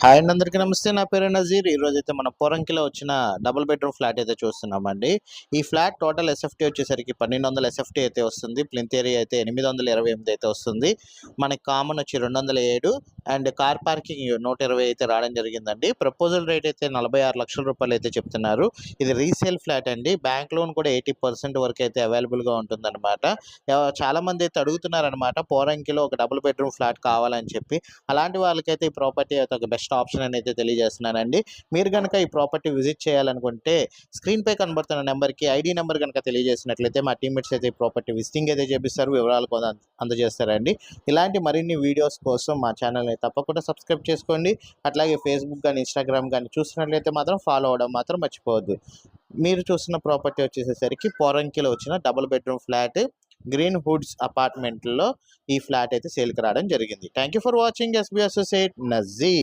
Hi అండి, అందరికీ నమస్తే. నా పేరు నజీర్. ఈరోజైతే మన పోరంకిలో వచ్చిన డబుల్ బెడ్రూమ్ ఫ్లాట్ అయితే చూస్తున్నామండి. ఈ ఫ్లాట్ టోటల్ ఎస్ఎఫ్టీ వచ్చేసరికి 1200 ఎస్ఎఫ్టీ అయితే వస్తుంది. ప్లింత్ ఏరియా అయితే 828 అయితే వస్తుంది. మనకి కామన్ వచ్చి 207 అండ్ కార్ పార్కింగ్ 120 అయితే రావడం జరిగిందండి. ప్రపోజల్ రేట్ అయితే 46 లక్షల రూపాయలు అయితే చెప్తున్నారు. ఇది రీసేల్ ఫ్లాట్ అండి. బ్యాంక్ లోన్ కూడా 80% వరకు అయితే అవైలబుల్గా ఉంటుందన్నమాట. చాలామంది అయితే అడుగుతున్నారనమాట, పోరంకిలో ఒక డబుల్ బెడ్రూమ్ ఫ్లాట్ కావాలని చెప్పి. అలాంటి వాళ్ళకైతే ఈ ప్రాపర్టీ అయితే ఒక బెస్ట్ ఆప్షన్ అని అయితే తెలియజేస్తున్నానండి. మీరు కనుక ఈ ప్రాపర్టీ విజిట్ చేయాలనుకుంటే స్క్రీన్పై కనబడుతున్న నెంబర్కి ఐడి నెంబర్ కనుక తెలియజేసినట్లయితే మా టీమ్మేట్స్ అయితే ఈ ప్రాపర్టీ విజిటింగ్ అయితే చేపిస్తారు, వివరాలు కూడా అందజేస్తారండి. ఇలాంటి మరిన్ని వీడియోస్ కోసం మా ఛానల్ని తప్పకుండా సబ్స్క్రైబ్ చేసుకోండి. అట్లాగే ఫేస్బుక్ కానీ ఇన్స్టాగ్రామ్ కానీ చూసినట్లయితే మాత్రం ఫాలో అవ్వడం మాత్రం మర్చిపోవద్దు. మీరు చూస్తున్న ప్రాపర్టీ వచ్చేసేసరికి పోరంకిలో వచ్చిన double bedroom flat green hoods అపార్ట్మెంట్లో ఈ ఫ్లాట్ అయితే సేల్కి రావడం జరిగింది. Thank you for watching. SB associate Nazir.